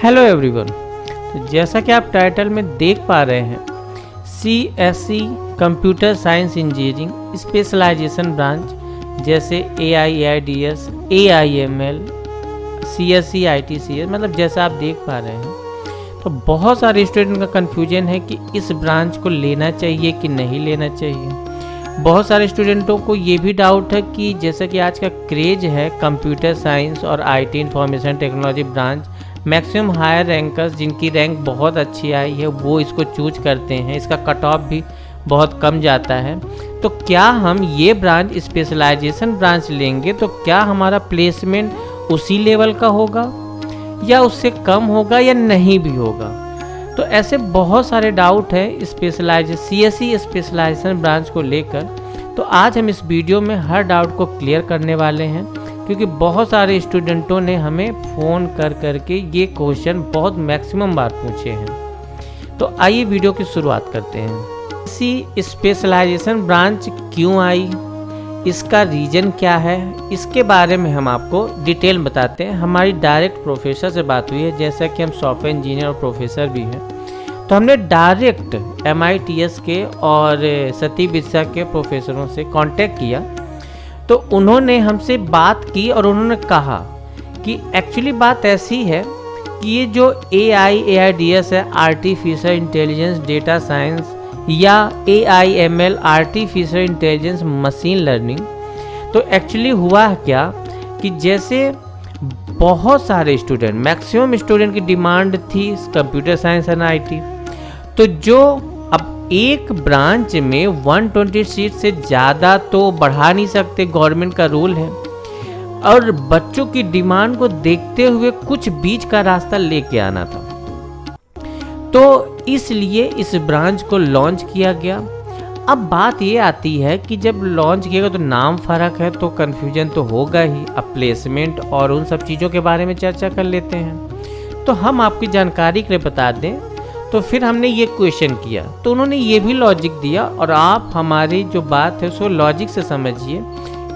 Hello everyone. तो जैसा कि आप टाइटल में देख पा रहे हैं, CSE computer science engineering specialisation branch जैसे AI/AIDS, AIML, CSE ITCS, मतलब जैसा आप देख पा रहे हैं, तो बहुत सारे स्टूडेंट का कन्फ्यूजन है कि इस ब्रांच को लेना चाहिए कि नहीं लेना चाहिए। बहुत सारे स्टूडेंटों को ये भी डाउट है कि जैसा कि आज का क्रेज है कंप्यूटर साइंस और IT information technology branch, maximum higher rankers जिनकी रैंक बहुत अच्छी आई है वो इसको चूज करते हैं, इसका कट ऑफ भी बहुत कम जाता है। तो क्या हम ये ब्रांच स्पेशलाइजेशन ब्रांच लेंगे तो क्या हमारा प्लेसमेंट उसी लेवल का होगा या उससे कम होगा या नहीं भी होगा? तो ऐसे बहुत सारे डाउट है CSE स्पेशलाइजेशन ब्रांच को लेकर। तो आज हम इस वीडियो में हर डाउट को क्लियर करने वाले हैं, क्योंकि बहुत सारे स्टूडेंटों ने हमें फ़ोन कर करके ये क्वेश्चन बहुत मैक्सिमम बार पूछे हैं। तो आइए वीडियो की शुरुआत करते हैं। इसी स्पेशलाइजेशन ब्रांच क्यों आई, इसका रीज़न क्या है, इसके बारे में हम आपको डिटेल बताते हैं। हमारी डायरेक्ट प्रोफेसर से बात हुई है, जैसा कि हम सॉफ्टवेयर इंजीनियर और प्रोफेसर भी हैं, तो हमने डायरेक्ट MITS के और सती बिरसा के प्रोफेसरों से कांटेक्ट किया। तो उन्होंने हमसे बात की और उन्होंने कहा कि एक्चुअली बात ऐसी है कि ये जो AI/AIDS है, आर्टिफिशियल इंटेलिजेंस डेटा साइंस, या AIML artificial intelligence machine learning, तो एक्चुअली हुआ क्या कि जैसे बहुत सारे स्टूडेंट, मैक्सिमम स्टूडेंट की डिमांड थी कंप्यूटर साइंस एंड IT, तो जो अब एक ब्रांच में 120 सीट से ज़्यादा तो बढ़ा नहीं सकते, गवर्नमेंट का रूल है, और बच्चों की डिमांड को देखते हुए कुछ बीच का रास्ता लेके आना था। तो इसलिए इस ब्रांच को लॉन्च किया गया। अब बात ये आती है कि जब लॉन्च किया तो नाम फ़र्क है तो कन्फ्यूजन तो होगा ही। अब प्लेसमेंट और उन सब चीज़ों के बारे में चर्चा कर लेते हैं। तो हम आपकी जानकारी के लिए बता दें, तो फिर हमने ये क्वेश्चन किया तो उन्होंने ये भी लॉजिक दिया, और आप हमारी जो बात है उसको लॉजिक से समझिए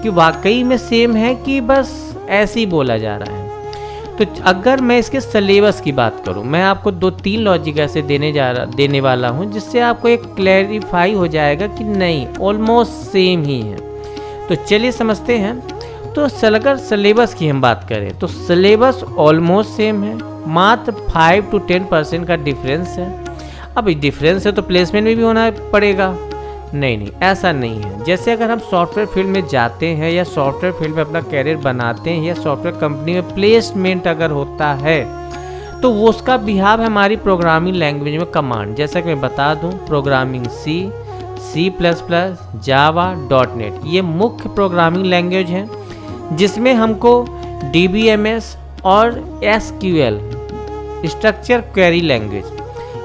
कि वाकई में सेम है कि बस ऐसे ही बोला जा रहा है। तो अगर मैं इसके सिलेबस की बात करूं, मैं आपको 2-3 लॉजिक ऐसे देने वाला हूं जिससे आपको एक क्लैरिफाई हो जाएगा कि नहीं, ऑलमोस्ट सेम ही है। तो चलिए समझते हैं। तो अगर सिलेबस की हम बात करें तो सिलेबस ऑलमोस्ट सेम है, मात्र 5 to 10% का डिफरेंस है। अब डिफरेंस है तो प्लेसमेंट में भी होना पड़ेगा? नहीं, ऐसा नहीं है। जैसे अगर हम सॉफ्टवेयर फील्ड में जाते हैं या सॉफ्टवेयर फील्ड में अपना कैरियर बनाते हैं या सॉफ्टवेयर कंपनी में प्लेसमेंट अगर होता है तो वो उसका बिहाव है हमारी प्रोग्रामिंग लैंग्वेज में कमांड। जैसा कि मैं बता दूं, प्रोग्रामिंग C++, जावा, .NET ये मुख्य प्रोग्रामिंग लैंग्वेज हैं, जिसमें हमको DBMS और SQL स्ट्रक्चर क्वेरी लैंग्वेज,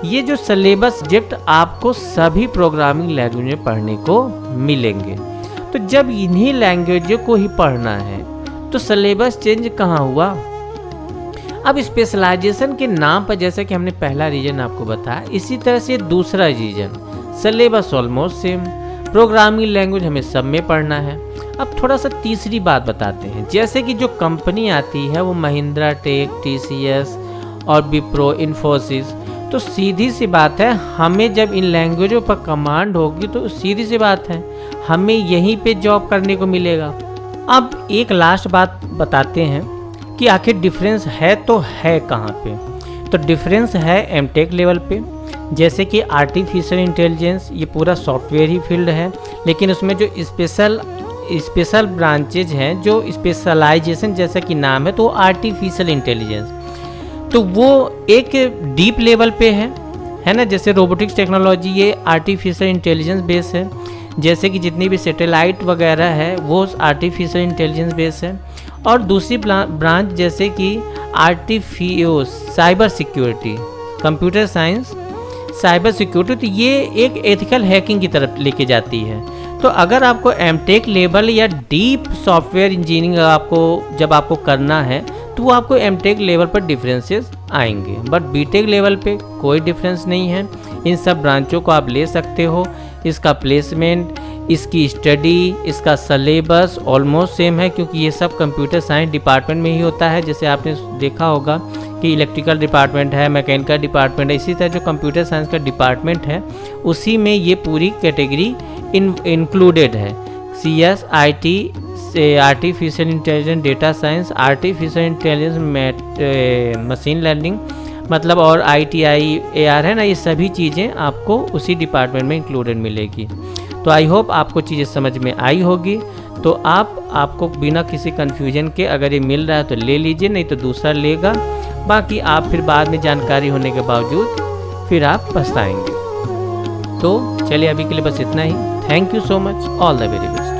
ये जो सिलेबस सब्जेक्ट आपको सभी प्रोग्रामिंग लैंग्वेज में पढ़ने को मिलेंगे। तो जब इन्हीं लैंग्वेजों को ही पढ़ना है तो सिलेबस चेंज कहाँ हुआ? अब स्पेशलाइजेशन के नाम पर, जैसे कि हमने पहला रीजन आपको बताया, इसी तरह से दूसरा reason, syllabus almost same, programming language हमें सब में पढ़ना है। अब थोड़ा सा तीसरी बात बताते हैं। जैसे कि जो कंपनी आती है वो महिंद्रा टेक, TCS और विप्रो, इन्फोसिस, तो सीधी सी बात है हमें जब इन लैंग्वेजों पर कमांड होगी तो सीधी सी बात है हमें यहीं पे जॉब करने को मिलेगा। अब एक लास्ट बात बताते हैं कि आखिर डिफरेंस है तो है कहाँ पे? तो डिफरेंस है एमटेक लेवल पे। जैसे कि आर्टिफिशियल इंटेलिजेंस ये पूरा सॉफ्टवेयर ही फील्ड है, लेकिन उसमें जो स्पेशल ब्रांचेज हैं, जो स्पेशलाइजेशन जैसा कि नाम है, तो आर्टिफिशियल इंटेलिजेंस, तो वो एक डीप लेवल पे है ना। जैसे रोबोटिक्स टेक्नोलॉजी ये आर्टिफिशियल इंटेलिजेंस बेस है, जैसे कि जितनी भी सैटेलाइट वगैरह है वो आर्टिफिशियल इंटेलिजेंस बेस है। और दूसरी ब्रांच जैसे कि cyber security, computer science, cyber security, तो ये एक एथिकल हैकिंग की तरफ लेके जाती है। तो अगर आपको एमटेक लेवल या डीप सॉफ्टवेयर इंजीनियरिंग जब आपको करना है तो आपको एमटेक लेवल पर डिफरेंसेस आएंगे, बट बीटेक लेवल पे कोई डिफरेंस नहीं है। इन सब ब्रांचों को आप ले सकते हो। इसका प्लेसमेंट, इसकी स्टडी, इसका सिलेबस ऑलमोस्ट सेम है, क्योंकि ये सब कंप्यूटर साइंस डिपार्टमेंट में ही होता है। जैसे आपने देखा होगा कि इलेक्ट्रिकल डिपार्टमेंट है, मैकेनिकल डिपार्टमेंट है, इसी तरह जो कंप्यूटर साइंस का डिपार्टमेंट है उसी में ये पूरी कैटेगरी इंक्लूडेड है। CS, IT से artificial intelligence, data science, artificial intelligence, machine learning मतलब, और ITI AR है ना, ये सभी चीज़ें आपको उसी डिपार्टमेंट में इंक्लूडेड मिलेगी। तो आई होप आपको चीज़ें समझ में आई होगी। तो आपको बिना किसी कन्फ्यूजन के अगर ये मिल रहा है तो ले लीजिए, नहीं तो दूसरा लेगा। बाकी आप फिर बाद में जानकारी होने के बावजूद फिर आप पछताएंगे। तो चलिए अभी के लिए बस इतना ही। Thank you so much, all the very best.